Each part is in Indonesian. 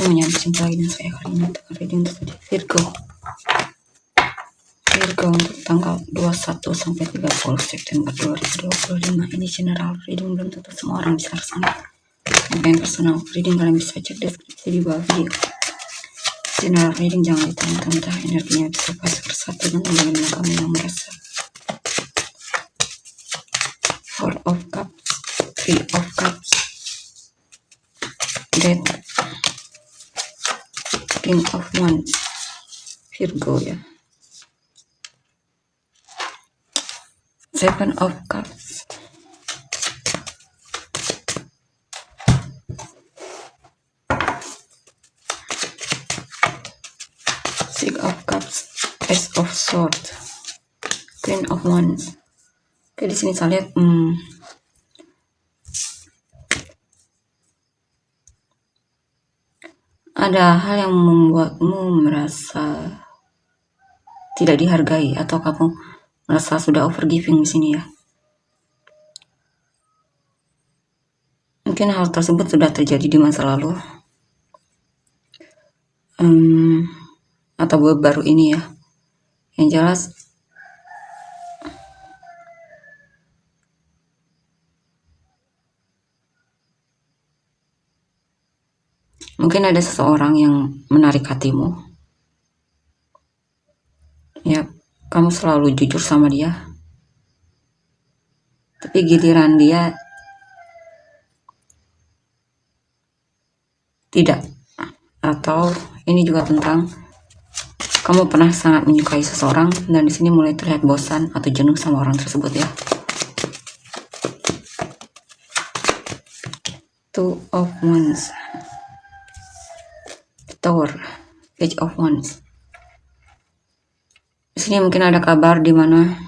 Menyambung lagi dengan saya kali ini untuk reading untuk Virgo. Virgo untuk tanggal 21 sampai 30 September 2025. Ini general reading, belum tentu semua orang bisa rasakan. Yang personal reading kalian bisa cek deskripsi di bawah video. General reading jangan ditentang-tentang, energinya bisa pas bersatu dan bagaimana kamu yang merasa. Four of Cups, Three of Cups, Death, King of Wands, Virgo ya. Seven of Cups, Six of Cups, Ace of Swords, Queen of Wands. Oke, di sini saya lihat ada hal yang membuatmu merasa tidak dihargai atau kamu merasa sudah overgiving di sini ya. Mungkin hal tersebut sudah terjadi di masa lalu atau baru ini ya. Yang jelas mungkin ada seseorang yang menarik hatimu ya, kamu selalu jujur sama dia, tapi giliran dia tidak. Atau ini juga tentang kamu pernah sangat menyukai seseorang dan di sini mulai terlihat bosan atau jenuh sama orang tersebut ya. Two of Wands, Tower, Page of Wands. Di sini mungkin ada kabar di mana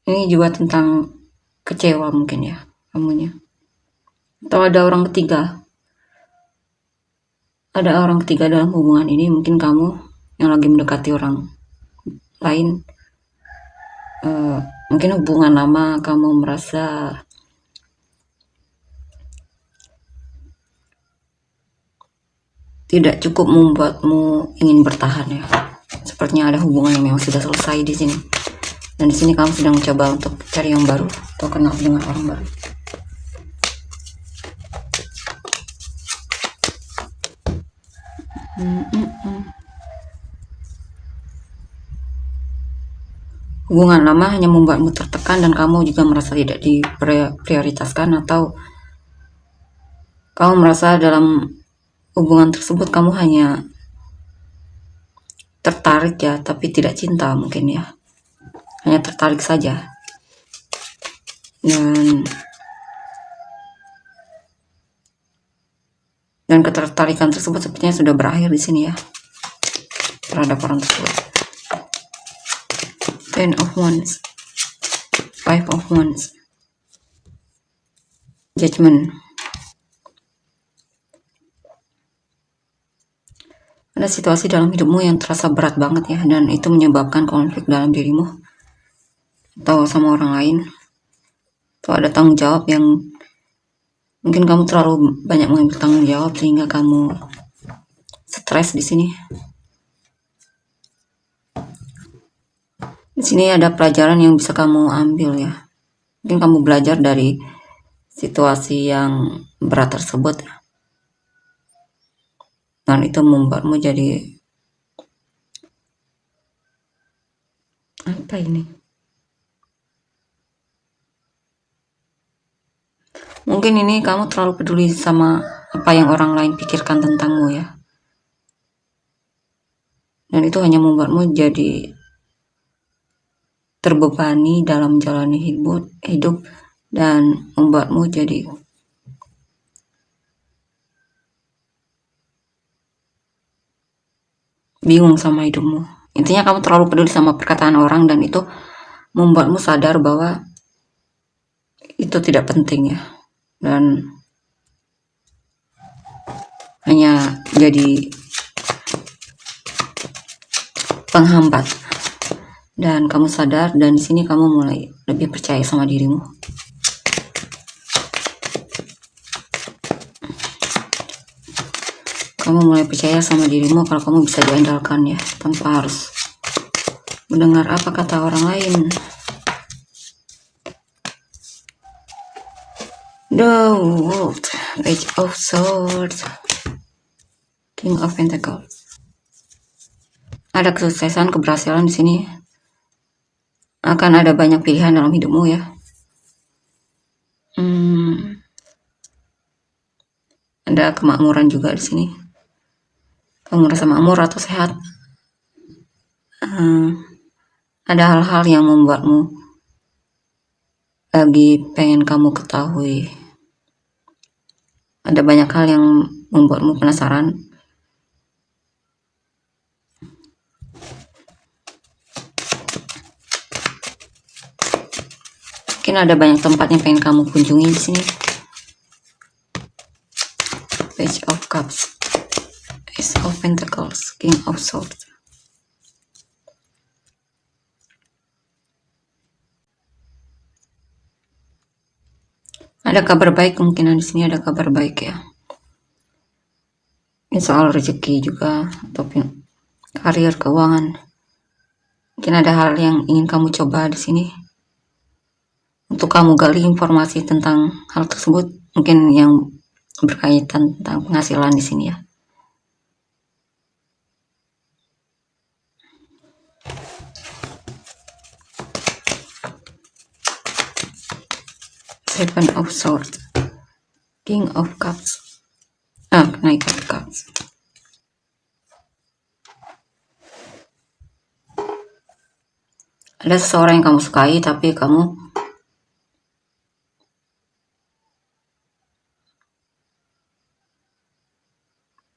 ini juga tentang kecewa mungkin ya kamunya. Atau ada orang ketiga. Ada orang ketiga dalam hubungan ini, mungkin kamu yang lagi mendekati orang lain. Mungkin hubungan lama kamu merasa tidak cukup membuatmu ingin bertahan ya. Sepertinya ada hubungan yang memang sudah selesai di sini. Dan di sini kamu sedang mencoba untuk cari yang baru atau kenal dengan orang baru. Hubungan lama hanya membuatmu tertekan dan kamu juga merasa tidak diprioritaskan, atau kamu merasa dalam hubungan tersebut kamu hanya tertarik ya, tapi tidak cinta mungkin ya. Hanya tertarik saja. Dan ketertarikan tersebut sepertinya sudah berakhir di sini ya terhadap orang tersebut. Ten of Wands, Five of Wands, Judgment. Ada situasi dalam hidupmu yang terasa berat banget ya, dan itu menyebabkan konflik dalam dirimu atau sama orang lain. Atau ada tanggung jawab yang mungkin kamu terlalu banyak mengambil tanggung jawab sehingga kamu stres di sini. Di sini ada pelajaran yang bisa kamu ambil ya. Mungkin kamu belajar dari situasi yang berat tersebut. Dan itu membuatmu jadi apa ini? Mungkin ini kamu terlalu peduli sama apa yang orang lain pikirkan tentangmu ya. Dan itu hanya membuatmu jadi terbebani dalam menjalani hidup dan membuatmu jadi bingung sama hidupmu. Intinya kamu terlalu peduli sama perkataan orang dan itu membuatmu sadar bahwa itu tidak penting ya. Dan hanya jadi penghambat. Dan kamu sadar, dan di sini kamu mulai lebih percaya sama dirimu. Kamu mulai percaya sama dirimu kalau kamu bisa diandalkan ya, tanpa harus mendengar apa kata orang lain. The World, Page of Swords, King of Pentacles. Ada kesuksesan, keberhasilan di sini. Akan ada banyak pilihan dalam hidupmu ya. Ada kemakmuran juga di sini. Kamu merasa makmur atau sehat. Ada hal-hal yang membuatmu lagi pengen kamu ketahui. Ada banyak hal yang membuatmu penasaran. Mungkin ada banyak tempat yang pengen kamu kunjungi di sini. Page of Cups, Ace of Pentacles, King of Swords. Ada kabar baik, kemungkinan di sini ada kabar baik ya. Ini soal rezeki juga, ataupun karir, keuangan. Mungkin ada hal yang ingin kamu coba di sini. Untuk kamu gali informasi tentang hal tersebut, mungkin yang berkaitan tentang penghasilan di sini ya. Seven of Swords, King of Cups, Knight of Cups. Ada seseorang yang kamu sukai, tapi kamu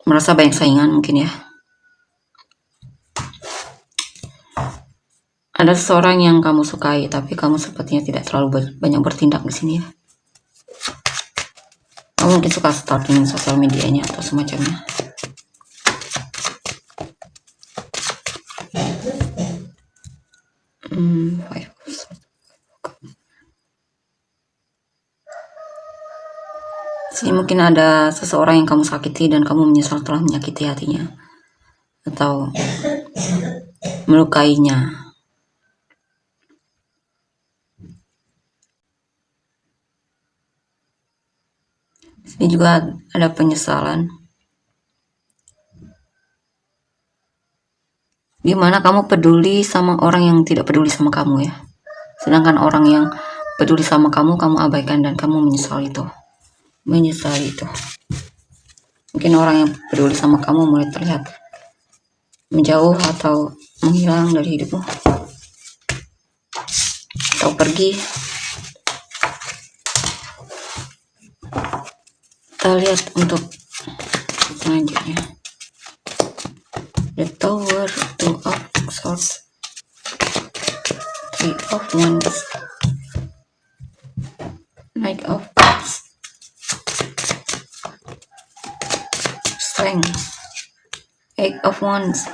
merasa banyak saingan mungkin ya. Ada seseorang yang kamu sukai, tapi kamu sepertinya tidak terlalu banyak bertindak di sini ya. Kamu mungkin suka stalking sosial medianya atau semacamnya. Sini mungkin ada seseorang yang kamu sakiti dan kamu menyesal telah menyakiti hatinya atau melukainya. Sini juga ada penyesalan. Gimana kamu peduli sama orang yang tidak peduli sama kamu ya. Sedangkan orang yang peduli sama kamu abaikan dan kamu menyesali itu. Mungkin orang yang peduli sama kamu mulai terlihat menjauh atau menghilang dari hidupmu atau pergi. Kita lihat untuk selanjutnya. The Tower, Two of Swords, Three of Wands, Knight of Cups, Strength, Eight of Wands.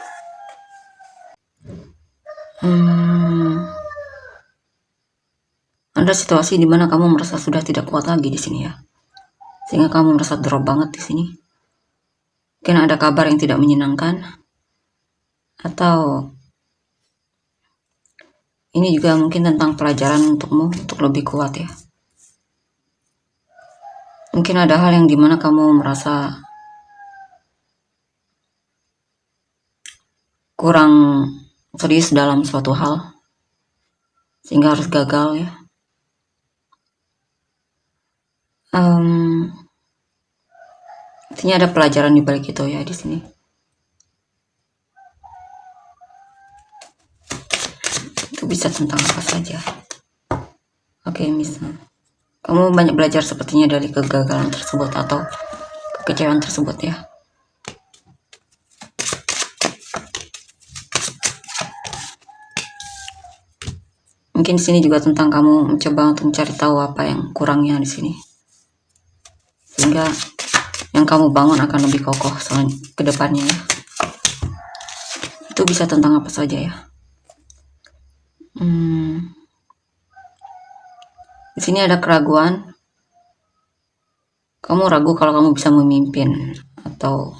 Ada situasi di mana kamu merasa sudah tidak kuat lagi di sini ya, sehingga kamu merasa drop banget di sini. Mungkin ada kabar yang tidak menyenangkan, atau ini juga mungkin tentang pelajaran untukmu untuk lebih kuat ya. Mungkin ada hal yang dimana kamu merasa kurang serius dalam suatu hal sehingga harus gagal ya. Artinya ada pelajaran di balik itu ya di sini. Itu bisa tentang apa saja. Oke, misal kamu banyak belajar sepertinya dari kegagalan tersebut atau kekecewaan tersebut ya. Mungkin di sini juga tentang kamu mencoba untuk mencari tahu apa yang kurangnya di sini, sehingga yang kamu bangun akan lebih kokoh ke depannya ya. Itu bisa tentang apa saja ya. Di sini ada keraguan. Kamu ragu kalau kamu bisa memimpin atau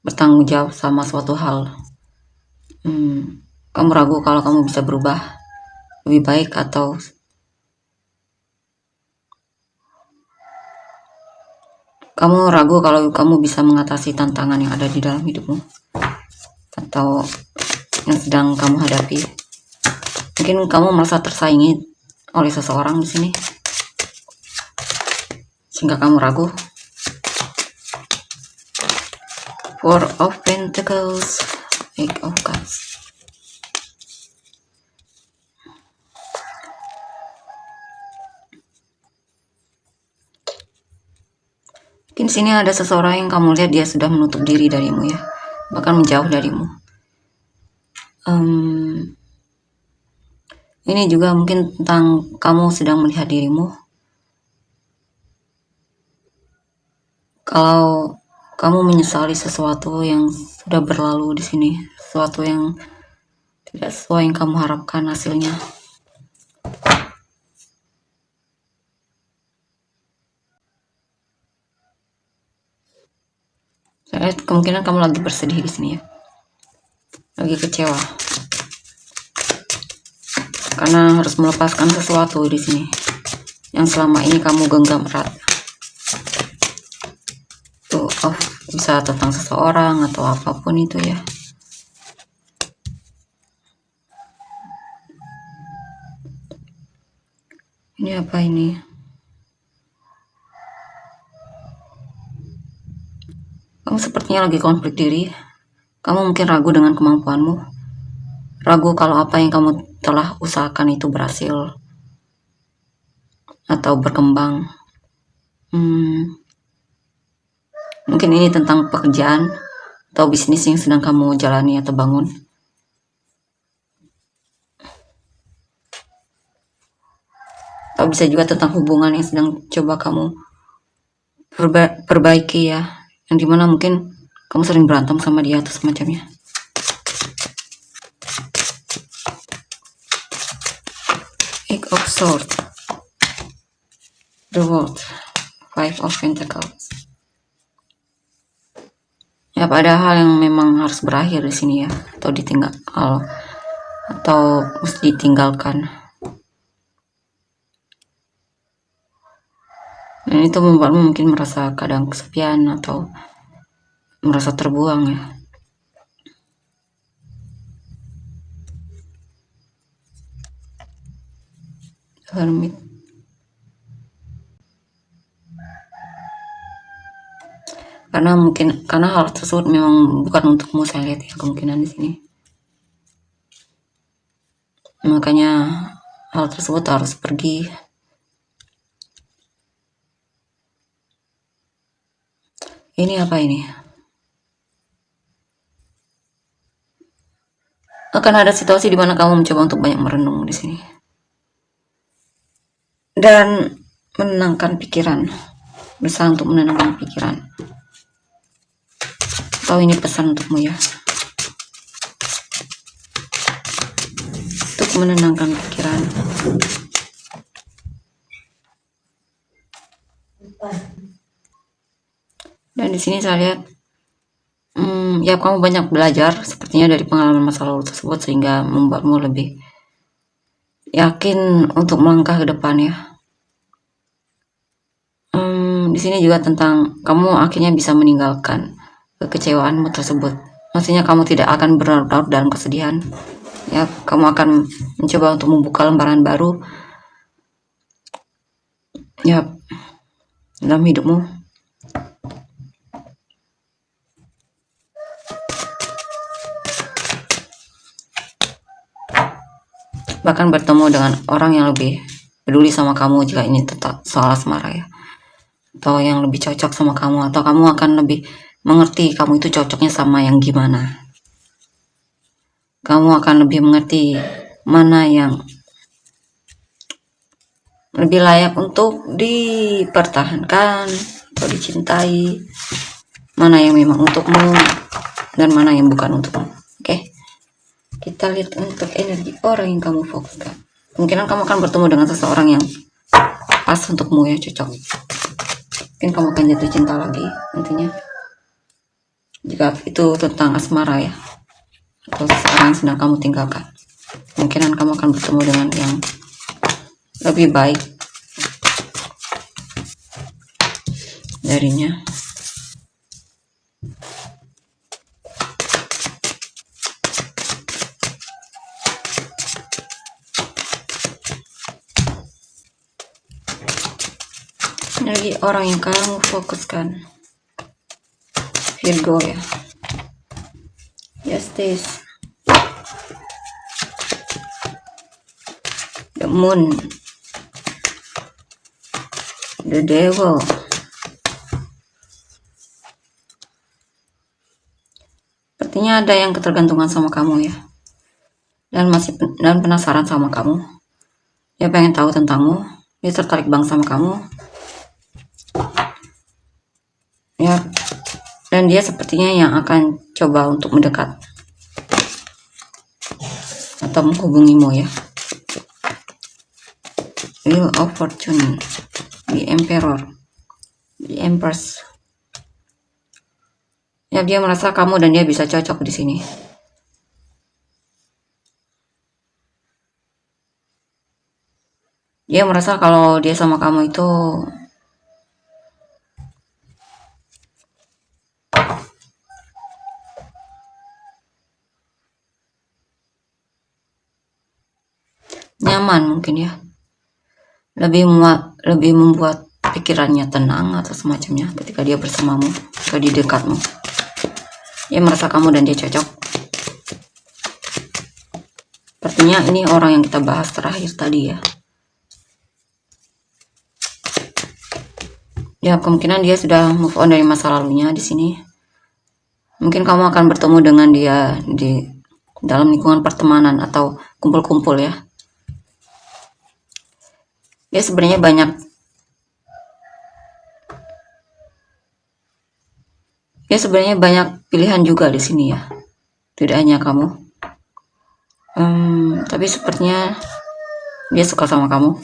bertanggung jawab sama suatu hal. Kamu ragu kalau kamu bisa berubah lebih baik, atau kamu ragu kalau kamu bisa mengatasi tantangan yang ada di dalam hidupmu atau yang sedang kamu hadapi. Mungkin kamu merasa tersaingi oleh seseorang di sini sehingga kamu ragu. Four of Pentacles, Eight of Cups. Mungkin sini ada seseorang yang kamu lihat dia sudah menutup diri darimu ya, bahkan menjauh darimu. Ini juga mungkin tentang kamu sedang melihat dirimu. Kalau kamu menyesali sesuatu yang sudah berlalu di sini, sesuatu yang tidak sesuai yang kamu harapkan hasilnya. Saya lihat kemungkinan kamu lagi bersedih di sini ya, lagi kecewa karena harus melepaskan sesuatu di sini yang selama ini kamu genggam erat. Tuh, bisa tentang seseorang atau apapun itu ya. Ini apa ini? Kamu sepertinya lagi konflik diri. Kamu mungkin ragu dengan kemampuanmu. Ragu kalau apa yang kamu telah usahakan itu berhasil atau berkembang. Mungkin ini tentang pekerjaan atau bisnis yang sedang kamu jalani atau bangun. Atau bisa juga tentang hubungan yang sedang coba kamu perbaiki ya, yang dimana mungkin kamu sering berantem sama dia atau semacamnya. Eight of Swords, The World, Five of Pentacles. Ya, pada hal yang memang harus berakhir di sini ya, atau ditinggal atau mesti ditinggalkan. Dan itu membuatmu mungkin merasa kadang kesepian atau merasa terbuang ya. Hermit. Karena hal tersebut memang bukan untukmu, saya lihat ya kemungkinan di sini. Makanya hal tersebut harus pergi. Ini apa ini? Akan ada situasi di mana kamu mencoba untuk banyak merenung di sini dan menenangkan pikiran, berusaha untuk menenangkan pikiran. Atau ini pesan untukmu ya, untuk menenangkan pikiran. Dan di sini saya lihat ya kamu banyak belajar sepertinya dari pengalaman masa lalu tersebut sehingga membuatmu lebih yakin untuk melangkah ke depan ya. Di sini juga tentang kamu akhirnya bisa meninggalkan kekecewaanmu tersebut. Maksudnya kamu tidak akan berlarut-larut dalam kesedihan. Ya, kamu akan mencoba untuk membuka lembaran baru ya dalam hidupmu. Bahkan bertemu dengan orang yang lebih peduli sama kamu jika ini tetap soal asmara ya, atau yang lebih cocok sama kamu, atau kamu akan lebih mengerti kamu itu cocoknya sama yang gimana. Kamu akan lebih mengerti mana yang lebih layak untuk dipertahankan atau dicintai, mana yang memang untukmu dan mana yang bukan untukmu. Oke, kita lihat untuk energi orang yang kamu fokuskan. Kemungkinan kamu akan bertemu dengan seseorang yang pas untukmu ya, cocok. Mungkin kamu akan jatuh cinta lagi nantinya. Jika itu tentang asmara ya, atau seseorang yang sedang kamu tinggalkan, kemungkinan kamu akan bertemu dengan yang lebih baik darinya. Energi orang yang kamu fokuskan, Virgo ya. Justice, the moon, the devil. Sepertinya ada yang ketergantungan sama kamu ya, dan penasaran sama kamu. Dia pengen tahu tentangmu, dia tertarik banget sama kamu ya, dan dia sepertinya yang akan coba untuk mendekat atau menghubungimu ya. Wheel of Fortune, the Emperor, the Empress. Ya, dia merasa kamu dan dia bisa cocok di sini. Dia merasa kalau dia sama kamu itu nyaman mungkin ya, lebih membuat pikirannya tenang atau semacamnya ketika dia bersamamu, ketika di dekatmu. Dia merasa kamu dan dia cocok. Sepertinya ini orang yang kita bahas terakhir tadi ya. Ya, kemungkinan dia sudah move on dari masa lalunya di sini. Mungkin kamu akan bertemu dengan dia di dalam lingkungan pertemanan atau kumpul-kumpul ya. Dia sebenarnya banyak pilihan juga di sini ya. Tidak hanya kamu. Tapi sepertinya dia suka sama kamu.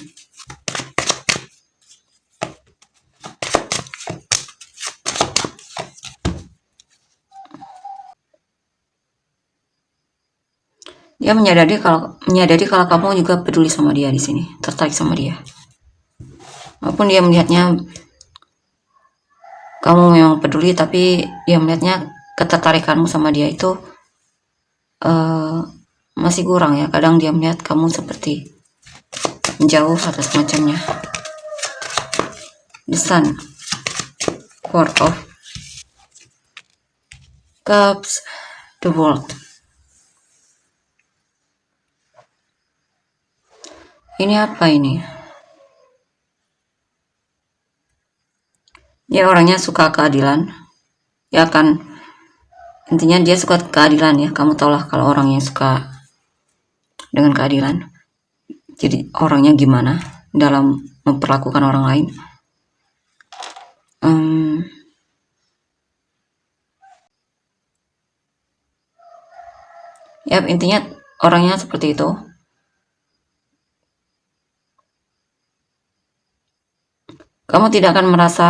Dia menyadari kalau kamu juga peduli sama dia di sini, tertarik sama dia. Walaupun dia melihatnya kamu memang peduli, tapi dia melihatnya ketertarikanmu sama dia itu masih kurang ya. Kadang dia melihat kamu seperti menjauh atau semacamnya. The Sun, Four of Cups, the World. Ini apa ini? Dia orangnya suka keadilan. Intinya dia suka keadilan ya. Kamu tau lah kalau orang yang suka dengan keadilan. Jadi orangnya gimana dalam memperlakukan orang lain. Ya, intinya orangnya seperti itu. Kamu tidak akan merasa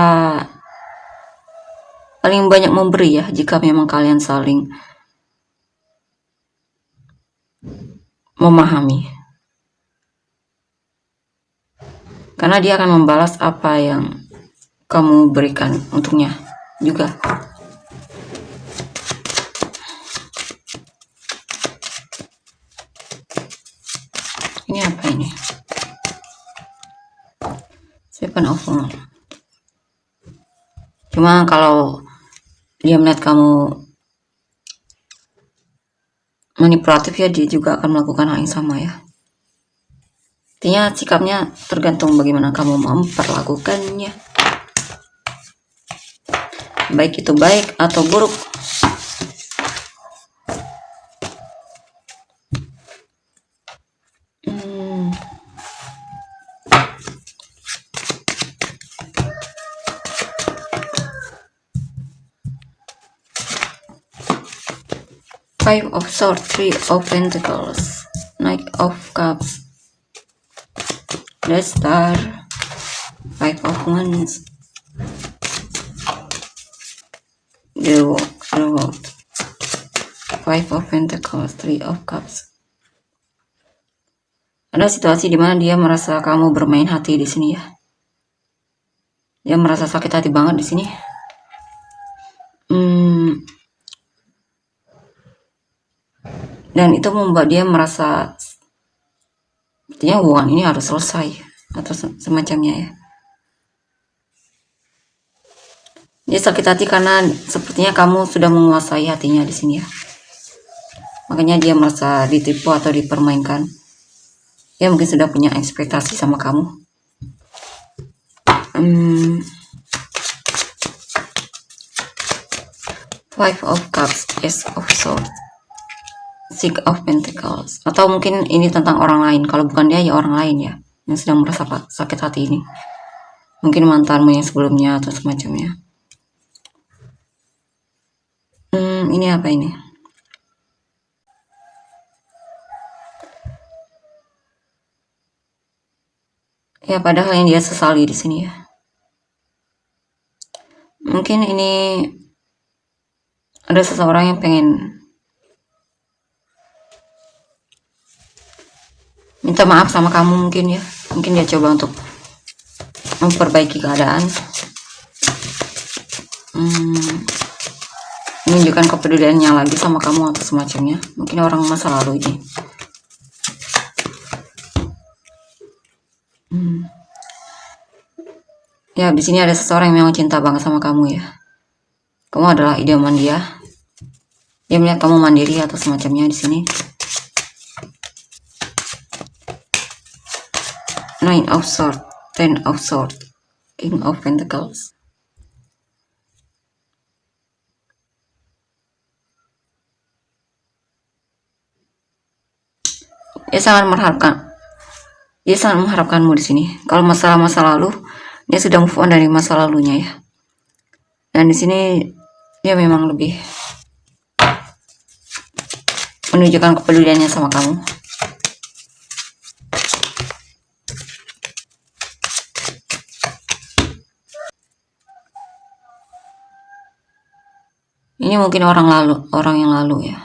paling banyak memberi ya jika memang kalian saling memahami. Karena dia akan membalas apa yang kamu berikan untuknya juga. Ini apa ini? Seven of Wands. Cuma kalau dia melihat kamu manipulatif ya, dia juga akan melakukan hal yang sama ya. Artinya sikapnya tergantung bagaimana kamu memperlakukannya. Baik itu baik atau buruk. Five of Swords, Three of Pentacles, Knight of Cups, the Star, Five of Wands, the World. Five of Pentacles, Three of Cups. Ada situasi di mana dia merasa kamu bermain hati di sini ya. Dia merasa sakit hati banget di sini. Dan itu membuat dia merasa sepertinya hubungan ini harus selesai atau semacamnya ya. Dia sakit hati karena sepertinya kamu sudah menguasai hatinya di sini ya. Makanya dia merasa ditipu atau dipermainkan. Dia mungkin sudah punya ekspektasi sama kamu. Five of Cups, Ace of Swords, Six of Pentacles. Atau mungkin ini tentang orang lain. Kalau bukan dia ya orang lain ya yang sedang merasa sakit hati ini. Mungkin mantanmu yang sebelumnya atau semacamnya. Ini apa ini? Ya padahal yang dia sesali di sini ya. Mungkin ini ada seseorang yang pengen minta maaf sama kamu mungkin ya. Mungkin dia coba untuk memperbaiki keadaan. Menunjukkan kepeduliannya lagi sama kamu atau semacamnya. Mungkin orang masa lalu ini. Ya di sini ada seseorang yang memang cinta banget sama kamu ya. Kamu adalah idaman dia. Dia melihat kamu mandiri atau semacamnya di sini. Nine of Swords, Ten of Swords, King of Pentacles. Dia sangat mengharapkanmu di sini. Kalau masalah masa lalu, dia sudah move on dari masa lalunya ya. Dan di sini dia memang lebih menunjukkan kepeduliannya sama kamu. Ini mungkin orang yang lalu ya.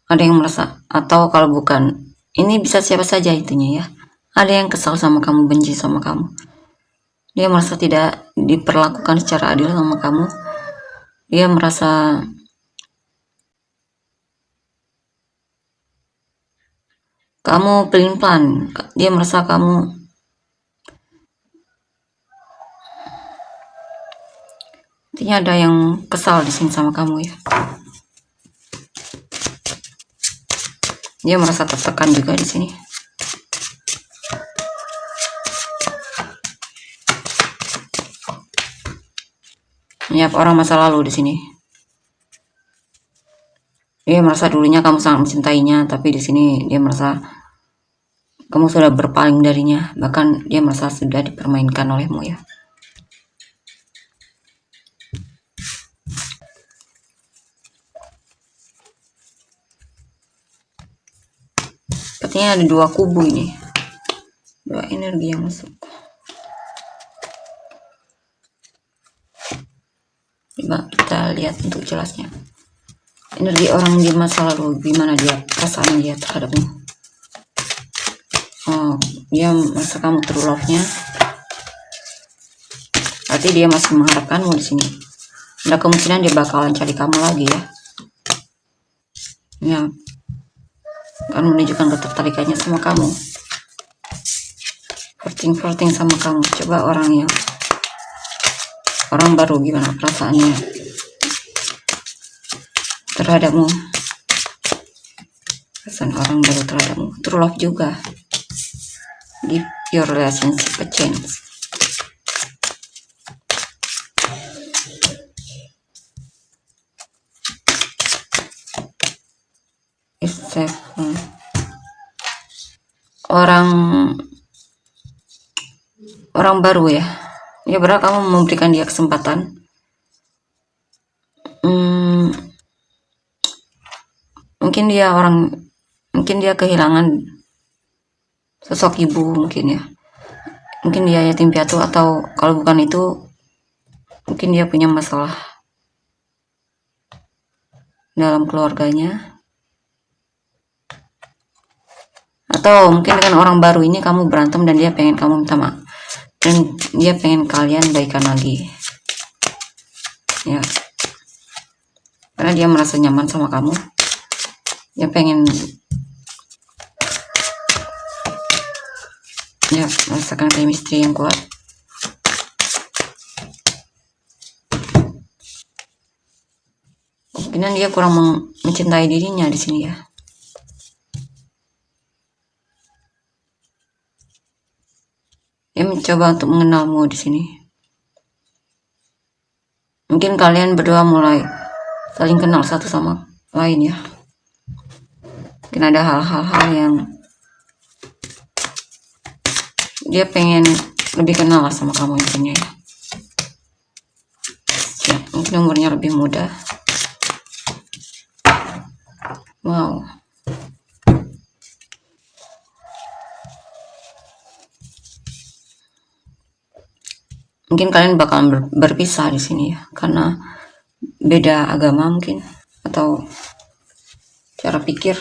Ada yang merasa, atau kalau bukan, ini bisa siapa saja itunya ya. Ada yang kesal sama kamu, benci sama kamu. Dia merasa tidak diperlakukan secara adil sama kamu. Dia merasa kamu pelin-pelan. Dia merasa kamu intinya ada yang kesal di sini sama kamu ya. Dia merasa tertekan juga di sini. Ya, orang masa lalu di sini. Dia merasa dulunya kamu sangat mencintainya, tapi di sini dia merasa kamu sudah berpaling darinya. Bahkan dia merasa sudah dipermainkan olehmu ya. Sepertinya ada dua kubu ini. Dua energi yang masuk. Coba kita lihat untuk jelasnya. Energi orang di masa lalu, gimana dia perasaan dia terhadapmu. Oh, dia merasa kamu true love-nya. Berarti dia masih mengharapkanmu di sini. Ada kemungkinan dia bakalan cari kamu lagi ya. Ya, akan menunjukkan ketertarikannya sama kamu. Flirting sama kamu. Coba orang baru gimana perasaannya terhadapmu. Perasaan orang baru terhadapmu. True love juga. Give your relationship a chance. Orang baru ya. Ya berarti kamu memberikan dia kesempatan. Mungkin dia kehilangan sosok ibu mungkin ya. Mungkin dia yatim piatu, atau kalau bukan itu mungkin dia punya masalah dalam keluarganya, atau mungkin dengan orang baru ini kamu berantem dan dia pengen kamu minta maaf, dan dia pengen kalian baikan lagi ya, karena dia merasa nyaman sama kamu, dia pengen ya merasakan chemistry yang kuat. Kemungkinan dia kurang mencintai dirinya di sini ya. Dia mencoba untuk mengenalmu di sini. Mungkin kalian berdua mulai saling kenal satu sama lain ya. Mungkin ada hal-hal yang dia pengen lebih kenal sama kamu intinya ya. Mungkin umurnya lebih muda. Wow. Mungkin kalian bakalan berpisah di sini ya, karena beda agama mungkin, atau cara pikir.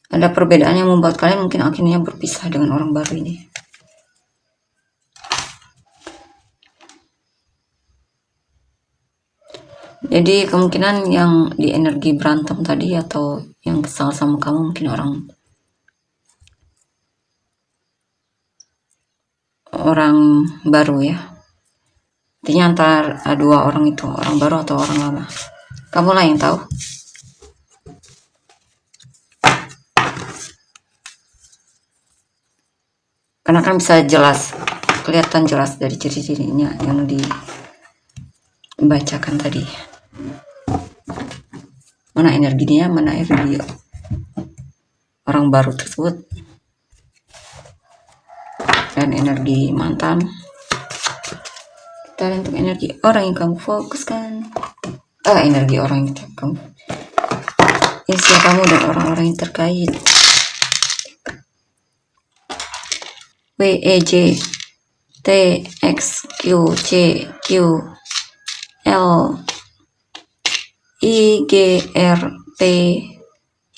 Ada perbedaan yang membuat kalian mungkin akhirnya berpisah dengan orang baru ini. Jadi kemungkinan yang di energi berantem tadi atau yang kesal sama kamu mungkin orang baru ya. Artinya antara dua orang itu, orang baru atau orang lama. Kamu lah yang tahu. Karena kan bisa jelas, kelihatan jelas dari ciri-cirinya yang dibacakan tadi. Mana energi dia, mana energi orang baru tersebut, dan energi mantan. Kita untuk energi orang yang kamu fokuskan, energi orang yang kamu, isi kamu dan orang-orang yang terkait. W E J T X Q C Q L I G R T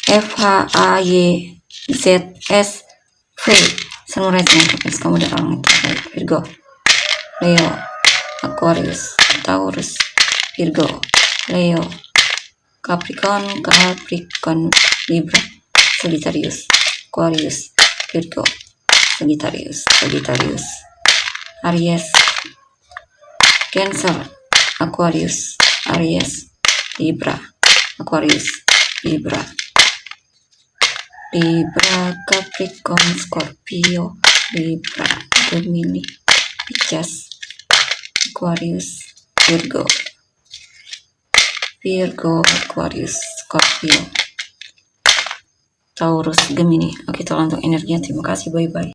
F H A Y Z S V. Sunrise Capricorn, kamu dan orang terkait. Virgo, Leo, Aquarius, Taurus, Virgo, Leo, Capricorn, Libra, Sagittarius, Aquarius, Virgo, Sagittarius, Aries, Cancer, Aquarius, Aries, Libra, Aquarius, Libra, Capricorn, Scorpio, Libra, Gemini, Pisces, Aquarius, Virgo, Aquarius, Scorpio, Taurus, Gemini. Oke, tolong untuk energinya. Terima kasih, bye-bye.